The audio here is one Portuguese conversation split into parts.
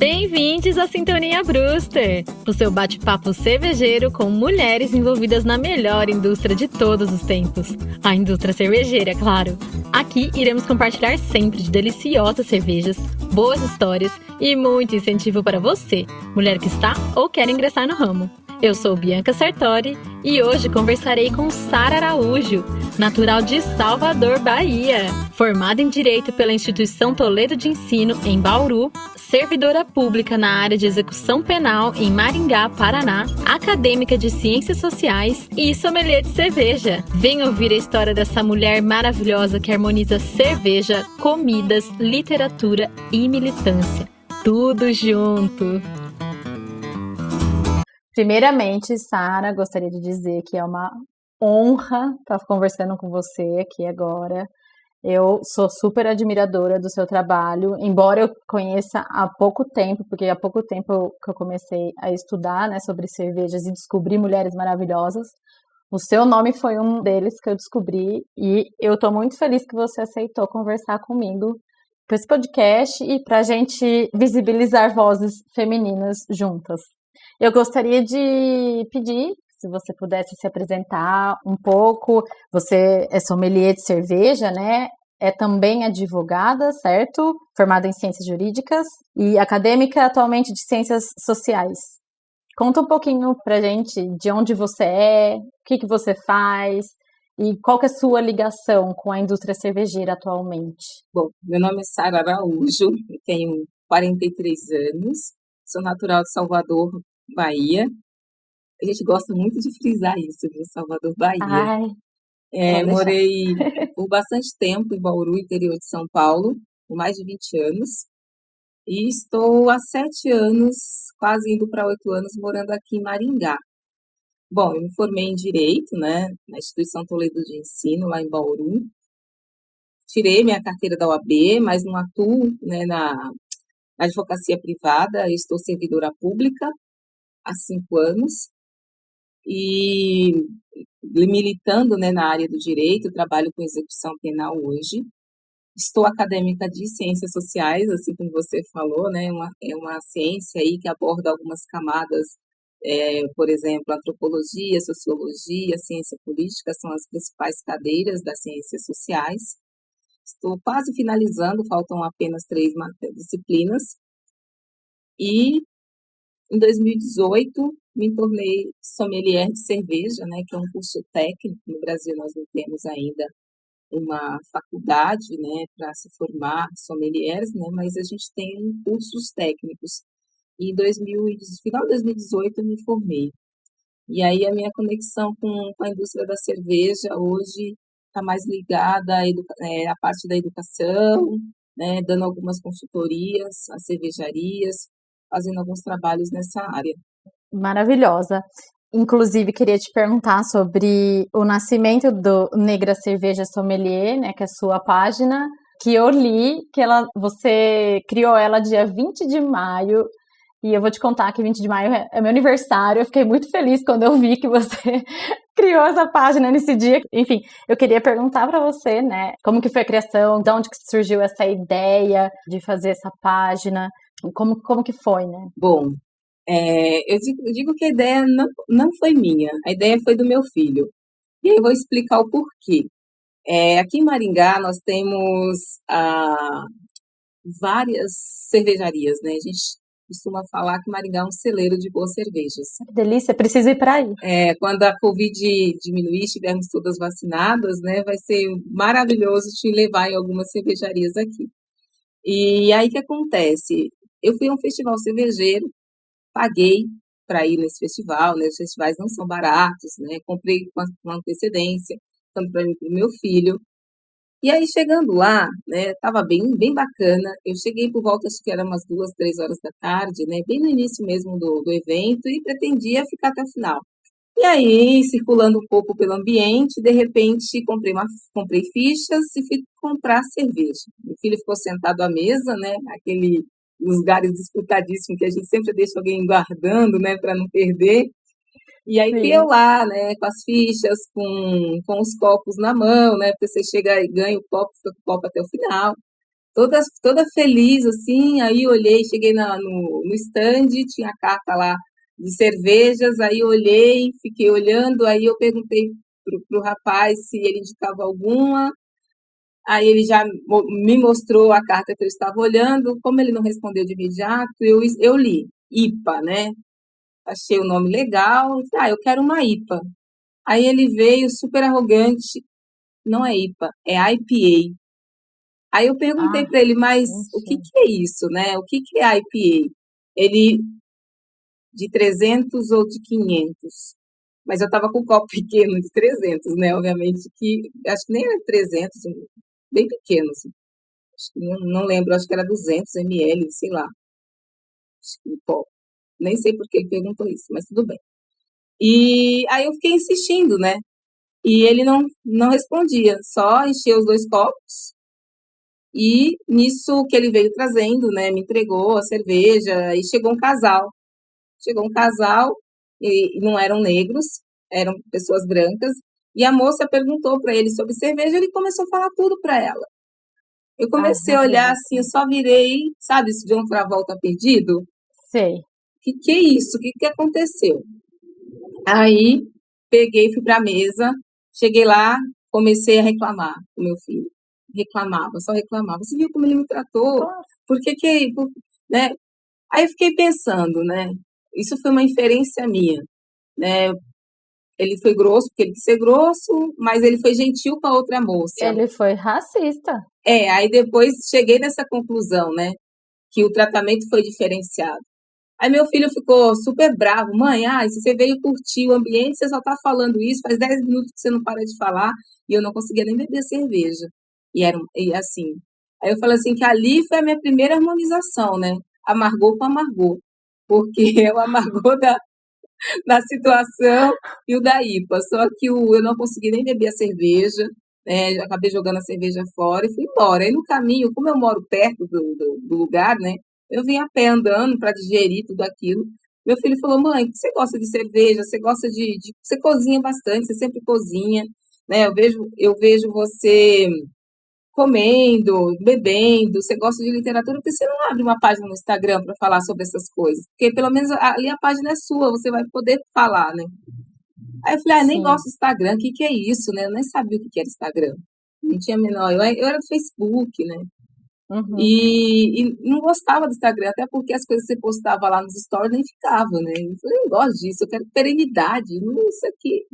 Bem-vindos à Sintonia Brewster, o seu bate-papo cervejeiro com mulheres envolvidas na melhor indústria de todos os tempos, a indústria cervejeira, claro. Aqui iremos compartilhar sempre de deliciosas cervejas, boas histórias e muito incentivo para você, mulher que está ou quer ingressar no ramo. Eu sou Bianca Sartori e hoje conversarei com Sara Araújo, natural de Salvador, Bahia. Formada em Direito pela Instituição Toledo de Ensino, em Bauru, servidora pública na área de execução penal em Maringá, Paraná, acadêmica de Ciências Sociais e sommelier de cerveja. Vem ouvir a história dessa mulher maravilhosa que harmoniza cerveja, comidas, literatura e militância. Tudo junto! Primeiramente, Sara, gostaria de dizer que é uma honra estar conversando com você aqui agora. Eu sou super admiradora do seu trabalho, embora eu conheça há pouco tempo, porque há pouco tempo que eu comecei a estudar, né, sobre cervejas e descobri mulheres maravilhosas. O seu nome foi um deles que eu descobri e eu estou muito feliz que você aceitou conversar comigo para esse podcast e para a gente visibilizar vozes femininas juntas. Eu gostaria de pedir, se você pudesse se apresentar um pouco. Você é sommelier de cerveja, né? É também advogada, certo? Formada em ciências jurídicas e acadêmica atualmente de ciências sociais. Conta um pouquinho pra gente de onde você é, o que você faz e qual que é a sua ligação com a indústria cervejeira atualmente. Bom, meu nome é Sara Araújo, eu tenho 43 anos, sou natural de Salvador, Bahia. A gente gosta muito de frisar isso, de Salvador, Bahia. Ai, morei por bastante tempo em Bauru, interior de São Paulo, por mais de 20 anos. E estou há 7 anos, quase indo para 8 anos, morando aqui em Maringá. Bom, eu me formei em Direito, né, na Instituição Toledo de Ensino, lá em Bauru. Tirei minha carteira da OAB, mas não atuo, né, na advocacia privada. Eu estou servidora pública há 5 anos. E militando, né, na área do direito, trabalho com execução penal hoje. Estou acadêmica de ciências sociais, assim como você falou, né, é uma ciência aí que aborda algumas camadas, por exemplo, antropologia, sociologia, ciência política, são as principais cadeiras das ciências sociais. Estou quase finalizando, faltam apenas 3 disciplinas. E em 2018, me tornei sommelier de cerveja, né, que é um curso técnico. No Brasil, nós não temos ainda uma faculdade, né, para se formar sommeliers, né, mas a gente tem cursos técnicos. E no final de 2018, eu me formei. E aí, a minha conexão com a indústria da cerveja hoje está mais ligada à parte da educação, né, dando algumas consultorias às cervejarias, fazendo alguns trabalhos nessa área. Maravilhosa. Inclusive, queria te perguntar sobre o nascimento do Negra Cerveja Sommelier, né, que é a sua página, que eu li que você criou ela dia 20 de maio, e eu vou te contar que 20 de maio é meu aniversário. Eu fiquei muito feliz quando eu vi que você criou essa página nesse dia. Enfim, eu queria perguntar para você, né, como que foi a criação, de onde que surgiu essa ideia de fazer essa página, como que foi, né? Bom, eu digo que a ideia não foi minha, a ideia foi do meu filho. E aí eu vou explicar o porquê. Aqui em Maringá nós temos várias cervejarias, né? A gente costuma falar que Maringá é um celeiro de boas cervejas. Que delícia, preciso ir para aí. Quando a Covid diminuir, estivermos todas vacinadas, né? Vai ser maravilhoso te levar em algumas cervejarias aqui. E aí o que acontece? Eu fui a um festival cervejeiro, paguei para ir nesse festival, né? Os festivais não são baratos, né? Comprei com antecedência, tanto para mim e para o meu filho. E aí, chegando lá, né, tava bem, bem bacana. Eu cheguei por volta, acho que era umas 2, 3 horas da tarde, né? Bem no início mesmo do evento, e pretendia ficar até o final. E aí, circulando um pouco pelo ambiente, de repente, comprei fichas e fui comprar cerveja. Meu filho ficou sentado à mesa, né? Aquele lugares disputadíssimos que a gente sempre deixa alguém guardando, né, para não perder. E aí fui eu lá, né, com as fichas, com os copos na mão, né, porque você chega e ganha o copo, fica com o copo até o final. toda feliz, assim, aí olhei, cheguei no stand, tinha a carta lá de cervejas, aí olhei, fiquei olhando, aí eu perguntei pro rapaz se ele indicava alguma, aí ele já me mostrou a carta que eu estava olhando, como ele não respondeu de imediato, eu li, IPA, né? Achei o nome legal, eu quero uma IPA. Aí ele veio super arrogante, não é IPA, é IPA. Aí eu perguntei Ah, para ele, mas o que mentira. que é isso, né? O que que é IPA? Ele, de 300 ou de 500? Mas eu estava com um copo pequeno de 300, né? Obviamente que, acho que nem era 300, bem pequeno, assim. Acho que não lembro, acho que era 200 ml, sei lá. Acho que um copo. Nem sei por que ele perguntou isso, mas tudo bem. E aí eu fiquei insistindo, né? E ele não respondia, só encheu os 2 copos. E nisso que ele veio trazendo, né, me entregou a cerveja e chegou um casal. Chegou um casal e não eram negros, eram pessoas brancas. E a moça perguntou para ele sobre cerveja, ele começou a falar tudo para ela. Eu Ai, comecei não a olhar acredito. assim, eu só virei, sabe, isso de um Travolta perdido? Sei. Que é isso? O que aconteceu? Aí peguei, fui para a mesa, cheguei lá, comecei a reclamar com meu filho. Reclamava, só reclamava. Você viu como ele me tratou? Claro. Por que que, né? Aí eu fiquei pensando, né? Isso foi uma inferência minha, né? Ele foi grosso porque ele quis ser grosso, mas ele foi gentil com a outra moça. Ele foi racista. Aí depois cheguei nessa conclusão, né? Que o tratamento foi diferenciado. Aí meu filho ficou super bravo. Mãe, se você veio curtir o ambiente, você só tá falando isso, faz 10 minutos que você não para de falar, e eu não conseguia nem beber cerveja. E assim. Aí eu falei assim que ali foi a minha primeira harmonização, né? Amargor com amargor. Porque é o amargor da situação e o da IPA. Só que eu não consegui nem beber a cerveja, né? Acabei jogando a cerveja fora e fui embora. Aí no caminho, como eu moro perto do lugar, né? Eu vim a pé andando para digerir tudo aquilo. Meu filho falou: mãe, você gosta de cerveja? Você gosta Você cozinha bastante, você sempre cozinha, né? Eu vejo você comendo, bebendo, você gosta de literatura, porque você não abre uma página no Instagram para falar sobre essas coisas? Porque pelo menos ali a página é sua, você vai poder falar, né? Aí eu falei, nem Sim. gosto do Instagram, o que que é isso, né? Eu nem sabia o que que era Instagram. Não tinha a menor. Eu era do Facebook, né? Uhum. E não gostava do Instagram, até porque as coisas que você postava lá nos stories nem ficavam, né? Eu falei, eu não gosto disso, eu quero perenidade, não isso aqui.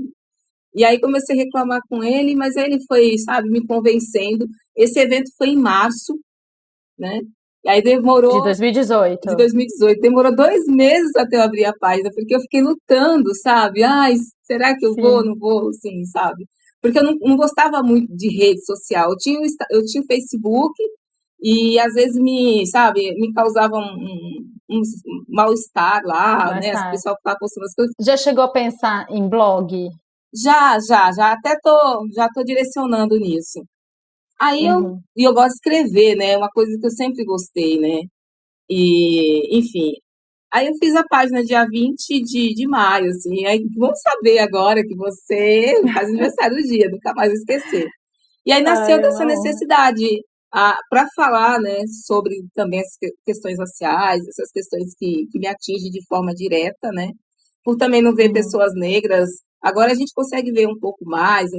E aí comecei a reclamar com ele, mas aí ele foi, sabe, me convencendo. Esse evento foi em março, né? E aí De demorou, de 2018. 2018, demorou 2 meses até eu abrir a página, porque eu fiquei lutando, sabe? Será que eu vou, Sim. não vou, assim, sabe? Porque eu não gostava muito de rede social. Eu tinha o Facebook e às vezes sabe, me causava um mal-estar lá, Mais né? As tarde. pessoas estavam postando as coisas. Já chegou a pensar em blog? Já até já tô direcionando nisso. Aí Uhum. eu gosto de escrever, né? É uma coisa que eu sempre gostei, né? E, enfim. Aí eu fiz a página dia 20 de maio, assim. Aí vamos saber agora que você faz aniversário do dia, nunca mais esquecer. E aí nasceu Ai, é dessa uma honra. necessidade para falar, né, sobre também as questões raciais, essas questões que me atingem de forma direta, né? Por também não ver Uhum. pessoas negras. Agora a gente consegue ver um pouco mais,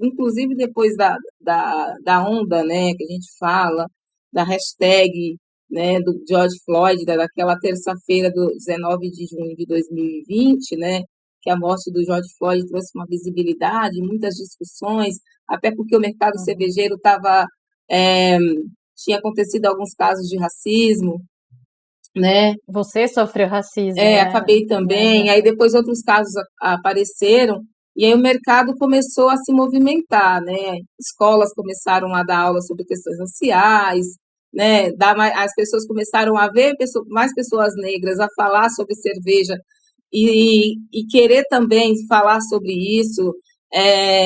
inclusive depois da onda, né, que a gente fala, da hashtag, né, do George Floyd, daquela terça-feira do 19 de junho de 2020, né, que a morte do George Floyd trouxe uma visibilidade, muitas discussões, até porque o mercado Uhum. cervejeiro tinha acontecido alguns casos de racismo, né? Você sofreu racismo, né? Acabei Né, também. Aí nessa... depois outros casos apareceram e aí o mercado começou a se movimentar, né? Escolas começaram a dar aula sobre questões raciais, né? As pessoas começaram a ver mais pessoas negras a falar sobre cerveja e querer também falar sobre isso.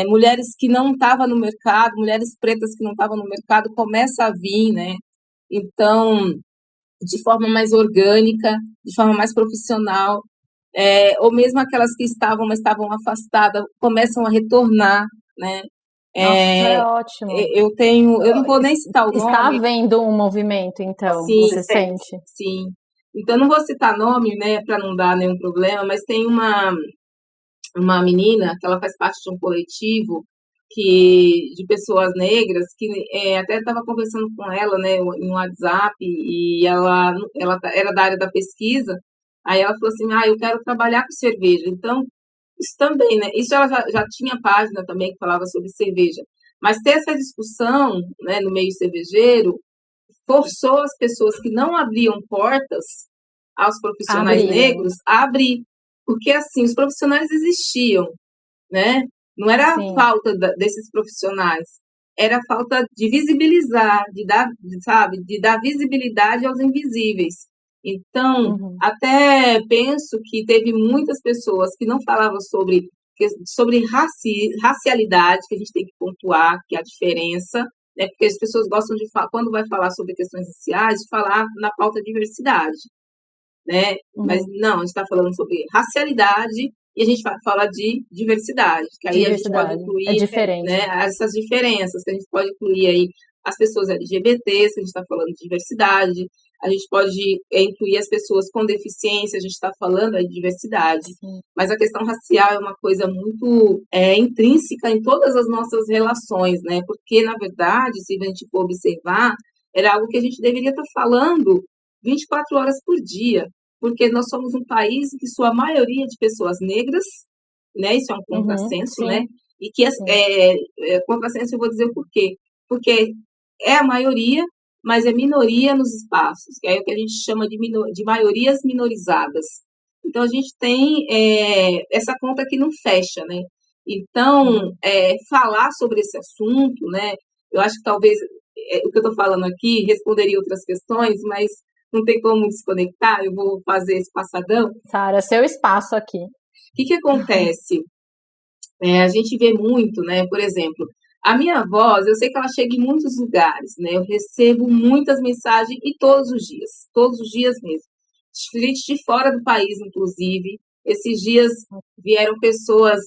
Mulheres que não estavam no mercado, mulheres pretas que não estavam no mercado, começa a vir, né? Então, de forma mais orgânica, de forma mais profissional, ou mesmo aquelas que estavam, mas estavam afastadas, começam a retornar, né? Nossa, é ótimo. Eu não vou nem citar o Está nome. havendo um movimento, então, Sim, você sente? sim. Então, eu não vou citar nome, né, para não dar nenhum problema, mas tem uma menina que ela faz parte de um coletivo de pessoas negras que até estava conversando com ela, né, em WhatsApp, e ela era da área da pesquisa. Aí ela falou assim, eu quero trabalhar com cerveja. Então, isso também, né, isso ela já tinha página também que falava sobre cerveja, mas ter essa discussão, né, no meio cervejeiro forçou as pessoas que não abriam portas aos profissionais Abrirem. negros a abrir, porque assim, os profissionais existiam, né? Não era a Sim. falta desses profissionais, era a falta de visibilizar, sabe, de dar visibilidade aos invisíveis. Então, Uhum. até penso que teve muitas pessoas que não falavam sobre racialidade, que a gente tem que pontuar, que é a diferença, né? Porque as pessoas gostam de falar, quando vai falar sobre questões raciais, de falar na pauta diversidade, né? Mas Uhum. não, a gente está falando sobre racialidade e a gente fala de diversidade, que aí a gente pode Diversidade. É incluir, né, diferente. essas diferenças, que a gente pode incluir aí as pessoas LGBTs, que a gente está falando de diversidade, a gente pode incluir as pessoas com deficiência, a gente está falando aí de diversidade, Sim. mas a questão racial é uma coisa muito intrínseca em todas as nossas relações, né? Porque, na verdade, se a gente for observar, era algo que a gente deveria estar falando 24 horas por dia, porque nós somos um país que sua maioria de pessoas negras, né? Isso é um Uhum. contrassenso, né? Sim, E que sim. contrassenso eu vou dizer por quê? Porque é a maioria, mas é minoria nos espaços, que é o que a gente chama de maiorias minorizadas. Então a gente tem essa conta que não fecha, né? Então, falar sobre esse assunto, né? Eu acho que talvez o que eu estou falando aqui responderia outras questões, mas não tem como desconectar, eu vou fazer esse passadão. Sara, seu espaço aqui. O que acontece? A gente vê muito, né? Por exemplo, a minha voz, eu sei que ela chega em muitos lugares, né? Eu recebo muitas mensagens e todos os dias mesmo. Gente de fora do país, inclusive. Esses dias vieram pessoas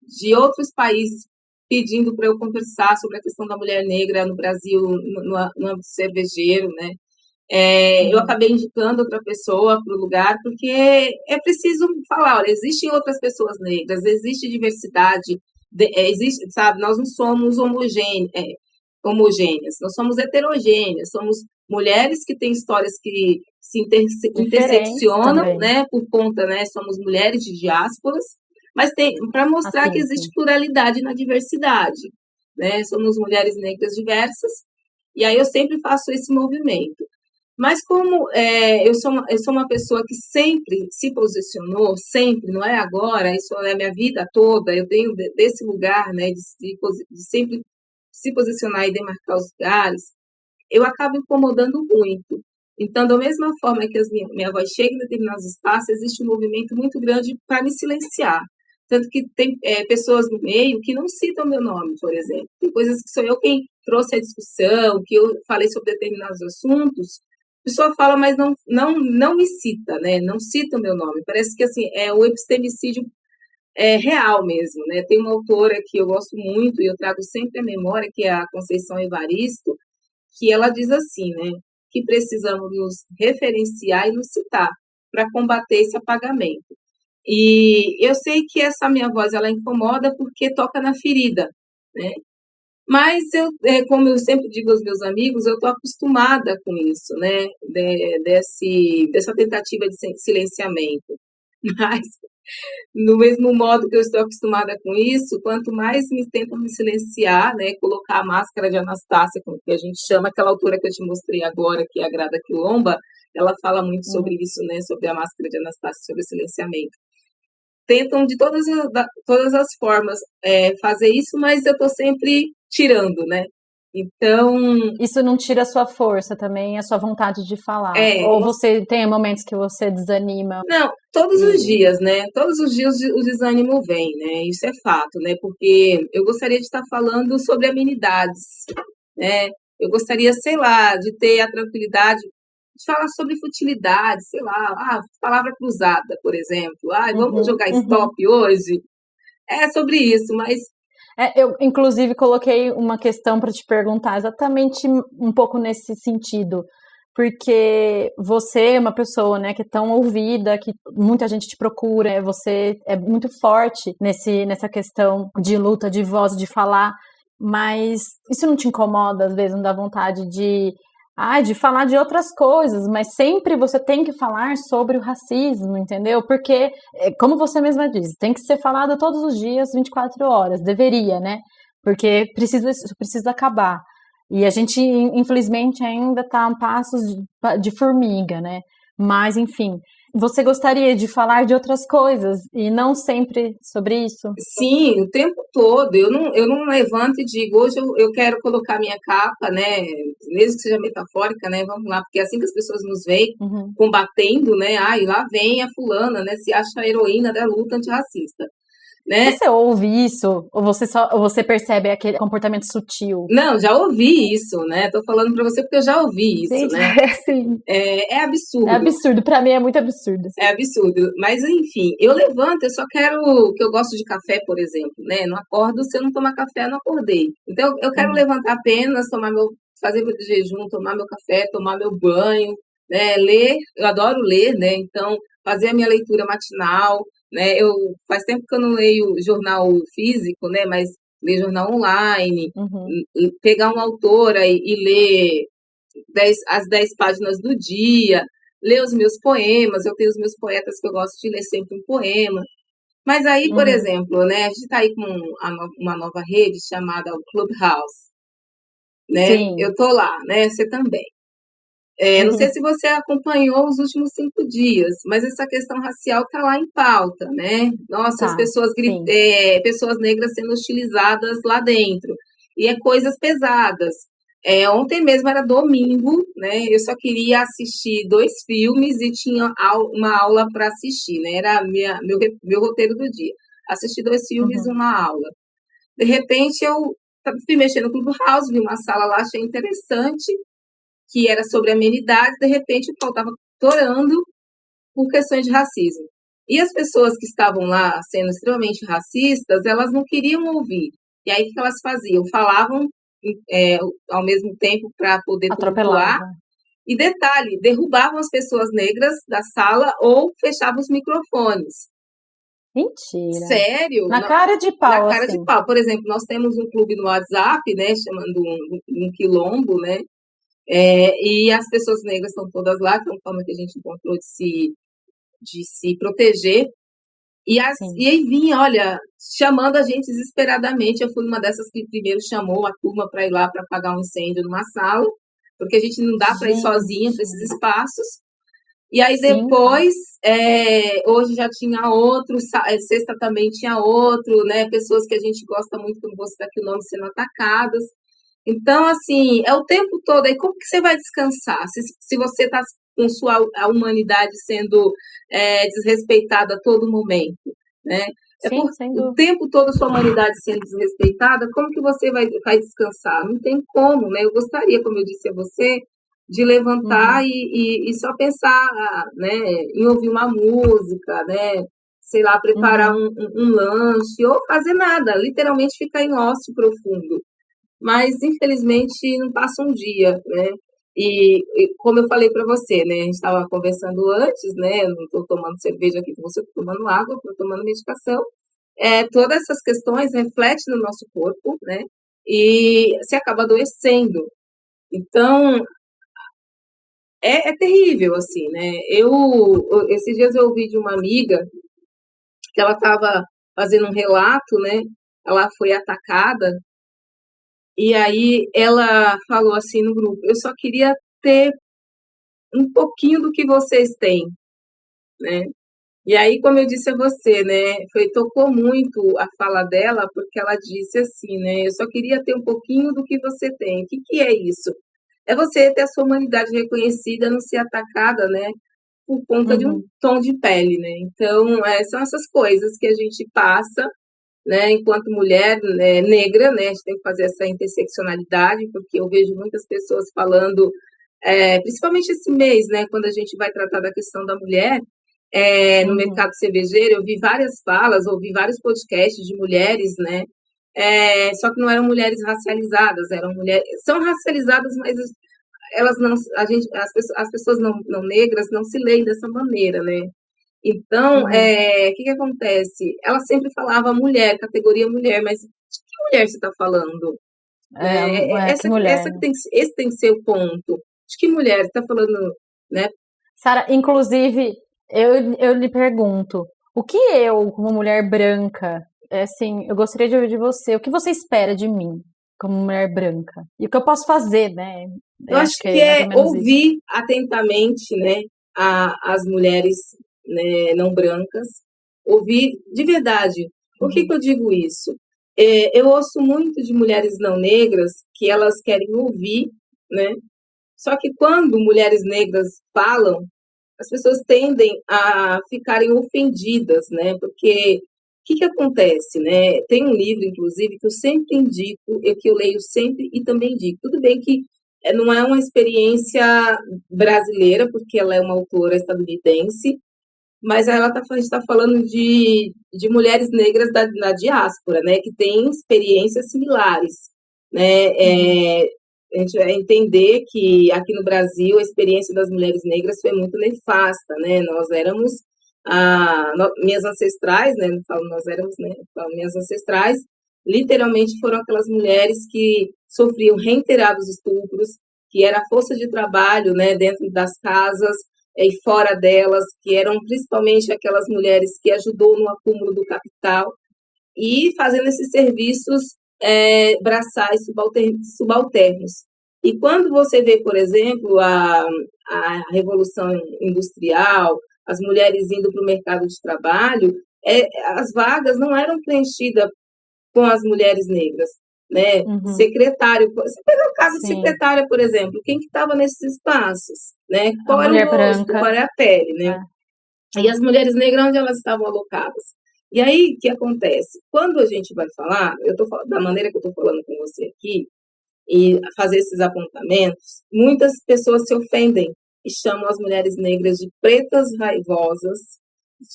de outros países pedindo para eu conversar sobre a questão da mulher negra no Brasil, no âmbito cervejeiro, né? Eu acabei indicando outra pessoa para o lugar, porque é preciso falar, olha, existem outras pessoas negras, existe diversidade, existe, sabe, nós não somos homogêneas, nós somos heterogêneas, somos mulheres que têm histórias que se Diferentes interseccionam, também. né, por conta, né, somos mulheres de diásporas, mas tem para mostrar que Assim, existe sim. pluralidade na diversidade, né, somos mulheres negras diversas, e aí eu sempre faço esse movimento. Mas como eu sou uma pessoa que sempre se posicionou, sempre, não é agora, isso é a minha vida toda, eu tenho desse lugar, né, de sempre se posicionar e demarcar os lugares, eu acabo incomodando muito. Então, da mesma forma que minha voz chega em determinados espaços, existe um movimento muito grande para me silenciar. Tanto que tem pessoas no meio que não citam meu nome, por exemplo. Tem coisas que sou eu quem trouxe a discussão, que eu falei sobre determinados assuntos, a pessoa fala, mas não me cita, né? Não cita o meu nome. Parece que assim é o epistemicídio real mesmo, né? Tem uma autora que eu gosto muito e eu trago sempre à memória, que é a Conceição Evaristo, que ela diz assim, né? Que precisamos nos referenciar e nos citar para combater esse apagamento. E eu sei que essa minha voz ela incomoda porque toca na ferida, né? Mas como eu sempre digo aos meus amigos, eu estou acostumada com isso, né? Dessa tentativa de silenciamento. Mas, no mesmo modo que eu estou acostumada com isso, quanto mais me tentam me silenciar, né? Colocar a máscara de Anastácia, como que a gente chama, aquela autora que eu te mostrei agora, que é a Grada Quilomba, ela fala muito sobre isso, né? Sobre a máscara de Anastácia, sobre o silenciamento. Tentam de todas as formas fazer isso, mas eu estou sempre tirando, né? Então, Isso não tira a sua força também, a sua vontade de falar. Ou você tem momentos que você desanima não, todos os e dias, né? Todos os dias o desânimo vem, né? Isso é fato, né? Porque eu gostaria de estar falando sobre amenidades, né? Eu gostaria, sei lá, de ter a tranquilidade de falar sobre futilidade, sei lá, palavra cruzada, por exemplo. Vamos uhum, jogar uhum. stop hoje? É sobre isso, mas Eu, inclusive, coloquei uma questão para te perguntar exatamente um pouco nesse sentido, porque você é uma pessoa, né, que é tão ouvida, que muita gente te procura, você é muito forte nessa questão de luta, de voz, de falar, mas isso não te incomoda, às vezes, não dá vontade de falar de outras coisas, mas sempre você tem que falar sobre o racismo, entendeu? Porque, como você mesma diz, tem que ser falado todos os dias, 24 horas, deveria, né? Porque isso precisa acabar. E a gente, infelizmente, ainda está a passos de formiga, né? Mas, enfim, você gostaria de falar de outras coisas e não sempre sobre isso? Sim, o tempo todo. Eu não levanto e digo, hoje eu quero colocar minha capa, né? Mesmo que seja metafórica, né? Vamos lá, porque é assim que as pessoas nos veem, Uhum. combatendo, né? E lá vem a fulana, né? Se acha a heroína da luta antirracista, né? Você ouve isso? Ou você percebe aquele comportamento sutil? Não, já ouvi isso, né? Tô falando para você porque eu já ouvi isso, Gente, né? assim, É é absurdo. absurdo. Pra mim é muito absurdo. É absurdo. Mas, enfim, eu levanto, eu só quero. Que eu gosto de café, por exemplo, né? Não acordo, se eu não tomar café, eu não acordei. Então, eu quero Uhum. levantar apenas, fazer meu jejum, tomar meu café, tomar meu banho, né? Ler, eu adoro ler, né? Então, fazer a minha leitura matinal, né? Faz tempo que eu não leio jornal físico, né? Mas ler jornal online, Uhum. pegar uma autora e ler as 10 páginas do dia, ler os meus poemas, eu tenho os meus poetas que eu gosto de ler sempre um poema. Mas aí, por Uhum. exemplo, né, a gente está aí com uma nova rede chamada o Clubhouse, né? Sim. Eu tô lá, né? Você também. Não sei Uhum. se você acompanhou os últimos 5 dias, mas essa questão racial está lá em pauta, né? Nossa, as Tá. pessoas, Sim. pessoas negras sendo hostilizadas lá dentro. E é coisas pesadas. Ontem mesmo era domingo, né? Eu só queria assistir 2 filmes e tinha uma aula para assistir, né? Era meu roteiro do dia. Assistir 2 filmes e Uhum. uma aula. De repente, eu fui mexendo no Clubhouse, vi uma sala lá, achei interessante, que era sobre amenidades, de repente o pau estava torando por questões de racismo. E as pessoas que estavam lá sendo extremamente racistas, elas não queriam ouvir. E aí o que elas faziam? Falavam é, ao mesmo tempo para poder pontuar. Atropelava. E detalhe, derrubavam as pessoas negras da sala ou fechavam os microfones. Mentira. Sério? Na cara de Na pau, cara de assim. pau. Por exemplo, nós temos um clube no WhatsApp, né, chamando um quilombo, né, e as pessoas negras estão todas lá, que é uma forma que a gente encontrou de se proteger. Sim. E aí vinha, olha, chamando a gente desesperadamente. Eu fui uma dessas que primeiro chamou a turma para ir lá para apagar um incêndio numa sala, porque a gente não dá para ir sozinha para esses Gente. espaços. E aí Sim, sim. depois, hoje já tinha outro, sexta também tinha outro, né? Pessoas que a gente gosta muito, como você aqui o nome, sendo atacadas. Então, assim, é o tempo todo. Aí como que você vai descansar? Se você está com a humanidade sendo desrespeitada a todo momento, né? É por Sim, sem o dúvida. tempo todo sua humanidade sendo desrespeitada, como que você vai descansar? Não tem como, né? Eu gostaria, como eu disse a você, de levantar Uhum. e só pensar, né, em ouvir uma música, né? Sei lá, preparar Uhum. um lanche, ou fazer nada, literalmente ficar em ócio profundo, mas infelizmente não passa um dia, né? E como eu falei para você, né? A gente estava conversando antes, né? Eu não estou tomando cerveja aqui com você, estou tomando água, estou tomando medicação. Todas essas questões refletem no nosso corpo, né? E se acaba adoecendo. Então, é terrível, assim, né? Esses dias eu ouvi de uma amiga que ela estava fazendo um relato, né? Ela foi atacada. E aí ela falou assim no grupo: eu só queria ter um pouquinho do que vocês têm, né? E aí, como eu disse a você, né, tocou muito a fala dela, porque ela disse assim, né, eu só queria ter um pouquinho do que você tem. O que que é isso? É você ter a sua humanidade reconhecida, não ser atacada, né, por conta de um Uhum. tom de pele, né? Então, são essas coisas que a gente passa, né, enquanto mulher, né, negra, né, a gente tem que fazer essa interseccionalidade, porque eu vejo muitas pessoas falando, principalmente esse mês, né, quando a gente vai tratar da questão da mulher, no Uhum. mercado cervejeiro, eu vi várias falas, ouvi vários podcasts de mulheres, né, só que não eram mulheres racializadas, eram mulheres, são racializadas, mas elas não, as pessoas não negras não se leem dessa maneira, né? Então, o que acontece? Ela sempre falava mulher, categoria mulher, mas de que mulher você está falando? Que mulher, Essa né? esse tem que ser o ponto. De que mulher você está falando, né? Sara, inclusive, eu lhe pergunto, o que eu, como mulher branca, assim, eu gostaria de ouvir de você, o que você espera de mim, como mulher branca? E o que eu posso fazer, né? Eu Eu acho acho que que é mais ou é menos isso. ouvir atentamente, né, as mulheres, né, não brancas, ouvir de verdade. Por que Uhum. que eu digo isso? Eu ouço muito de mulheres não negras que elas querem ouvir, né? Só que quando mulheres negras falam, as pessoas tendem a ficarem ofendidas, né? Porque o que que acontece, né? Tem um livro, inclusive, que eu sempre indico, que eu leio sempre e também indico. Tudo bem que não é uma experiência brasileira, porque ela é uma autora estadunidense, mas a gente está falando de mulheres negras da diáspora, né? Que têm experiências similares, né? A gente vai entender que aqui no Brasil a experiência das mulheres negras foi muito nefasta, né? Nós éramos minhas ancestrais, né? Não falo nós éramos, né? Falo minhas ancestrais, literalmente foram aquelas mulheres que sofriam reiterados estupros, que era a força de trabalho, né? Dentro das casas e fora delas, que eram principalmente aquelas mulheres que ajudou no acúmulo do capital e fazendo esses serviços braçais subalternos. E quando você vê, por exemplo, a Revolução Industrial, as mulheres indo para o mercado de trabalho, as vagas não eram preenchidas com as mulheres negras, né? Uhum. Secretário, você pega o caso de Sim, secretária, por exemplo, quem que estava nesses espaços, né? a Qual era o mulher rosto, branca, qual era a pele, né? E as mulheres negras, onde elas estavam alocadas? E aí, o que acontece? Quando a gente vai falar, eu tô falando da maneira que eu estou falando com você aqui, e fazer esses apontamentos, muitas pessoas se ofendem e chamam as mulheres negras de pretas raivosas,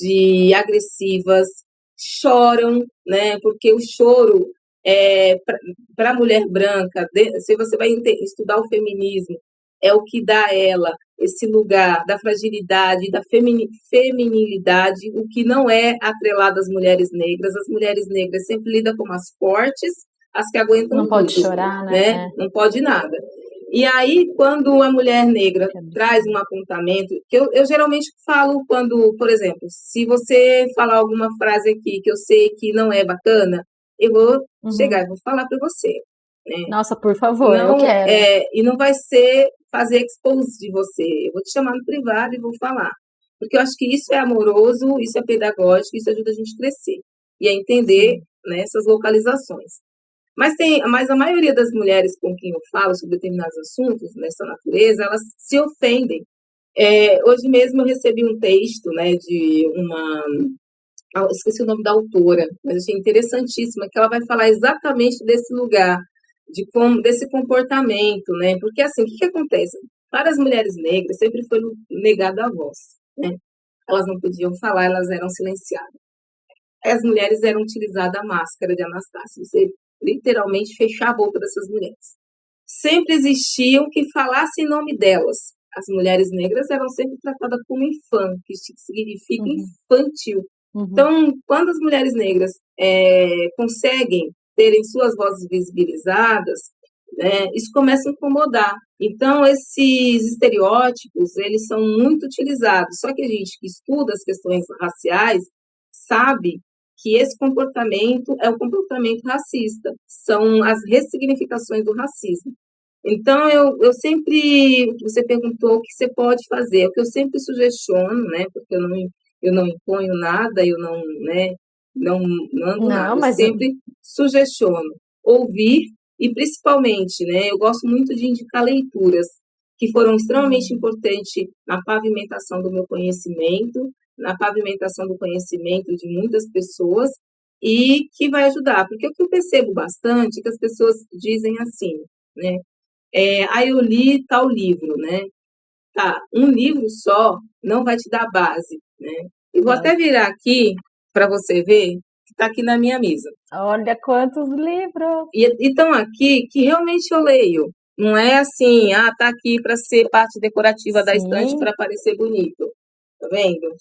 de agressivas, choram, né? Porque o choro para a mulher branca, se você vai estudar o feminismo, é o que dá a ela esse lugar da fragilidade, da feminilidade, o que não é atrelado às mulheres negras. As mulheres negras sempre lidam com as fortes, as que aguentam não pode tudo, chorar, né? né? Não pode nada. E aí, quando a mulher negra Que traz um absurdo. apontamento, que eu geralmente falo quando, por exemplo, se você falar alguma frase aqui que eu sei que não é bacana, eu vou chegar e vou falar para você, né? Nossa, por favor, eu Não, quero. e não vai ser fazer expose de você. Eu vou te chamar no privado e vou falar. Porque eu acho que isso é amoroso, isso é pedagógico, isso ajuda a gente a crescer e a entender, Sim. né, essas localizações. Mas a maioria das mulheres com quem eu falo sobre determinados assuntos nessa natureza, elas se ofendem. Hoje mesmo eu recebi um texto, né, de uma, esqueci o nome da autora, mas achei interessantíssima, que ela vai falar exatamente desse lugar, desse comportamento, né? Porque assim, o que acontece? Para as mulheres negras sempre foi negada a voz, né? Elas não podiam falar, elas eram silenciadas. As mulheres eram utilizadas a máscara de Anastácia, você literalmente fechar a boca dessas mulheres. Sempre existiam que falassem em nome delas. As mulheres negras eram sempre tratadas como infã, que significa Uhum. infantil. Uhum. Então, quando as mulheres negras conseguem terem suas vozes visibilizadas, né, isso começa a incomodar. Então, esses estereótipos, eles são muito utilizados. Só que a gente que estuda as questões raciais sabe que esse comportamento é o comportamento racista, são as ressignificações do racismo. Então, eu sempre, o que você perguntou, o que você pode fazer, o que eu sempre sugestiono, né, porque eu não imponho nada, eu não, né, não mando Não, nada, eu mas sempre sugestiono ouvir e principalmente, né, eu gosto muito de indicar leituras que foram extremamente importantes na pavimentação do meu conhecimento, na pavimentação do conhecimento de muitas pessoas e que vai ajudar, porque o que eu percebo bastante é que as pessoas dizem assim, né, eu li tal livro, né? Tá, um livro só não vai te dar base, né? Eu vou até lógico. virar aqui para você ver. está aqui na minha mesa. Olha quantos livros! E estão aqui que realmente eu leio. Não é assim, tá aqui para ser parte decorativa da estante Sim, para parecer bonito. Tá vendo?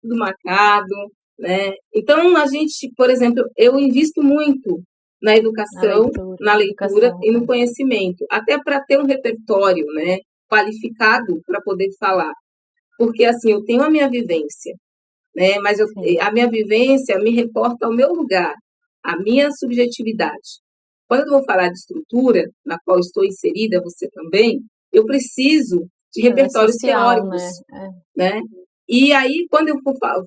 Tudo marcado, né? Então, a gente, por exemplo, eu invisto muito na na educação, leitura, na leitura educação. e no conhecimento, até para ter um repertório, né, qualificado para poder falar. Porque, assim, eu tenho a minha vivência, né, mas Sim, a minha vivência me reporta ao meu lugar, à minha subjetividade. Quando eu vou falar de estrutura, na qual estou inserida, você também, eu preciso de ela é repertórios social, teóricos, né? né? E aí, quando eu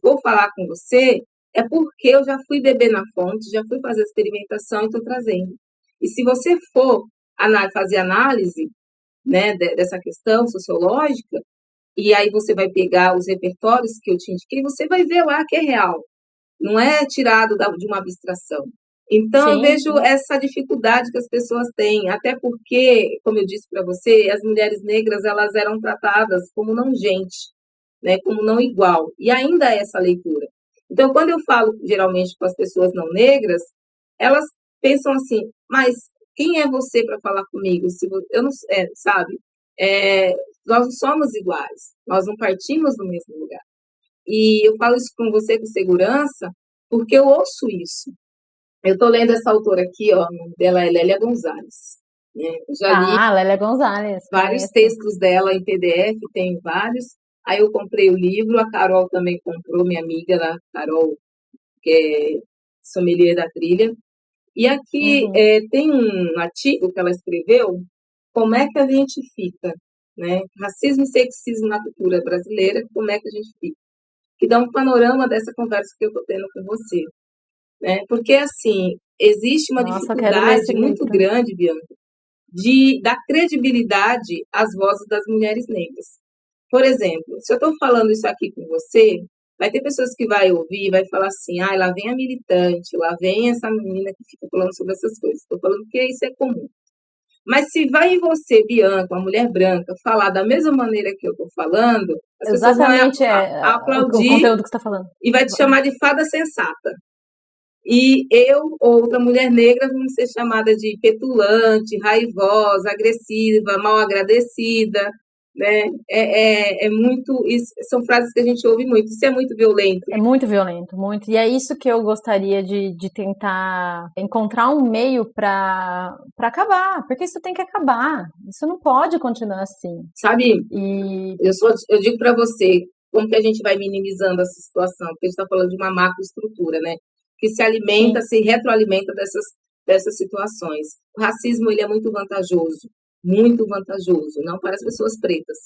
vou falar com você, é porque eu já fui beber na fonte, já fui fazer experimentação e estou trazendo. E se você for fazer análise, né, dessa questão sociológica, e aí você vai pegar os repertórios que eu te indiquei, você vai ver lá que é real, não é tirado de uma abstração. Então, eu Sim, vejo sim. essa dificuldade que as pessoas têm, até porque, como eu disse para você, as mulheres negras elas eram tratadas como não gente, né, como não igual, e ainda é essa leitura. Então, quando eu falo geralmente com as pessoas não negras, elas pensam assim, mas quem é você para falar comigo? Se eu não, sabe? É, nós não somos iguais, nós não partimos do mesmo lugar. E eu falo isso com você com segurança, porque eu ouço isso. Eu estou lendo essa autora aqui, ó, o nome dela é Lélia Gonzalez. Né? Eu já li Ah, Lélia Gonzalez, vários conheço. textos dela em PDF, tem vários. Aí eu comprei o livro, a Carol também comprou, minha amiga lá, Carol, que é sommelier da trilha. E aqui Uhum. tem um artigo que ela escreveu, como é que a gente fica, né? Racismo e sexismo na cultura brasileira, como é que a gente fica? Que dá um panorama dessa conversa que eu estou tendo com você, né? Porque, assim, existe uma Nossa, eu quero ler esse dificuldade muito livro. grande, Bianca, de dar credibilidade às vozes das mulheres negras. Por exemplo, se eu estou falando isso aqui com você, vai ter pessoas que vai ouvir e vai falar assim, lá vem a militante, lá vem essa menina que fica falando sobre essas coisas. Estou falando que isso é comum. Mas se vai em você, Bianca, uma mulher branca, falar da mesma maneira que eu estou falando, as pessoas vão Exatamente o aplaudir conteúdo que você está falando. e vai te chamar de fada sensata. E eu, outra mulher negra, vamos ser chamada de petulante, raivosa, agressiva, mal agradecida, né? É muito, isso, são frases que a gente ouve muito. Isso é muito violento. É muito violento, muito. E é isso que eu gostaria de tentar encontrar um meio para acabar, porque isso tem que acabar. Isso não pode continuar assim. Sabe, E eu digo para você como que a gente vai minimizando essa situação, porque a gente está falando de uma macroestrutura, né? Que se alimenta, sim, se retroalimenta dessas situações. O racismo ele é muito vantajoso, não para as pessoas pretas,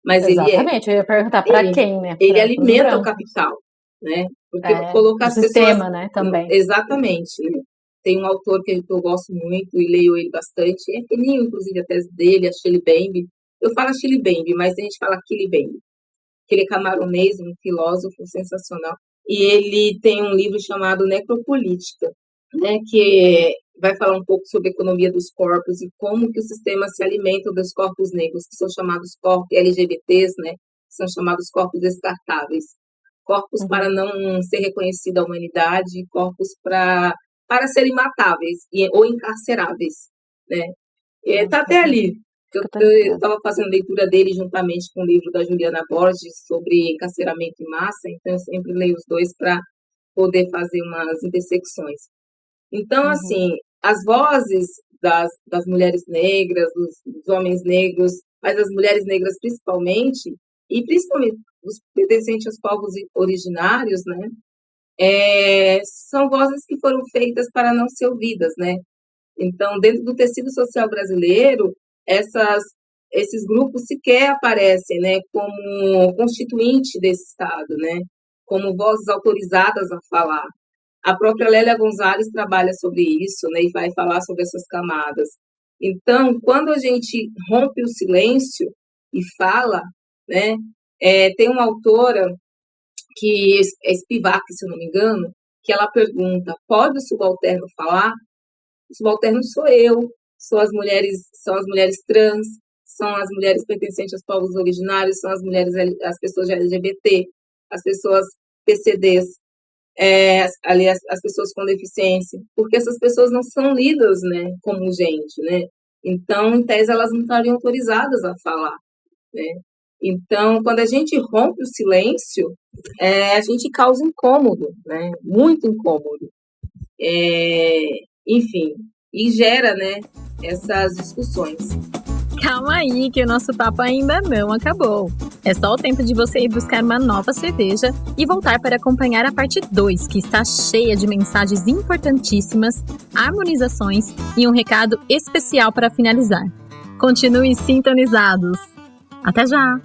mas exatamente. Eu ia perguntar para ele, quem, né? ele Para os alimenta o brancos. capital, né? Porque É, colocar o as pessoas sistema, né? Também. exatamente, né? Tem um autor que eu gosto muito e leio ele bastante, é fininho, inclusive, a tese dele, a Shirley Bembe. Eu falo Shirley Bembe, mas a gente fala Killy Bembe, que ele é camaronês, um filósofo sensacional. E ele tem um livro chamado Necropolítica, né, que vai falar um pouco sobre a economia dos corpos e como que o sistema se alimenta dos corpos negros, que são chamados corpos LGBTs, né, que são chamados corpos descartáveis. Corpos para Uhum. não ser reconhecida a humanidade, corpos para serem matáveis ou encarceráveis, né? Está Nossa, até ali. Eu fica tão irritado. estava fazendo leitura dele juntamente com o livro da Juliana Borges sobre encarceramento em massa, então eu sempre leio os dois para poder fazer umas intersecções. Então, Uhum. assim, as vozes das mulheres negras, dos homens negros, mas as mulheres negras principalmente, e principalmente os pertencentes aos povos originários, né, são vozes que foram feitas para não ser ouvidas, né? Então, dentro do tecido social brasileiro, essas, esses grupos sequer aparecem, né, como constituinte desse Estado, né, como vozes autorizadas a falar. A própria Lélia Gonzalez trabalha sobre isso, né, e vai falar sobre essas camadas. Então, quando a gente rompe o silêncio e fala, né, tem uma autora que é Spivak, se eu não me engano, que ela pergunta: pode o subalterno falar? O subalterno sou eu, são as mulheres trans, são as mulheres pertencentes aos povos originários, são as mulheres, as pessoas LGBT, as pessoas PCDs. ali as pessoas com deficiência, porque essas pessoas não são lidas, né, como gente, né? Então, em tese, elas não estariam autorizadas a falar, né? Então, quando a gente rompe o silêncio, a gente causa incômodo, né? Muito incômodo. Enfim, e gera, né, essas discussões. Calma aí, que o nosso papo ainda não acabou. É só o tempo de você ir buscar uma nova cerveja e voltar para acompanhar a parte 2, que está cheia de mensagens importantíssimas, harmonizações e um recado especial para finalizar. Continue sintonizados. Até já!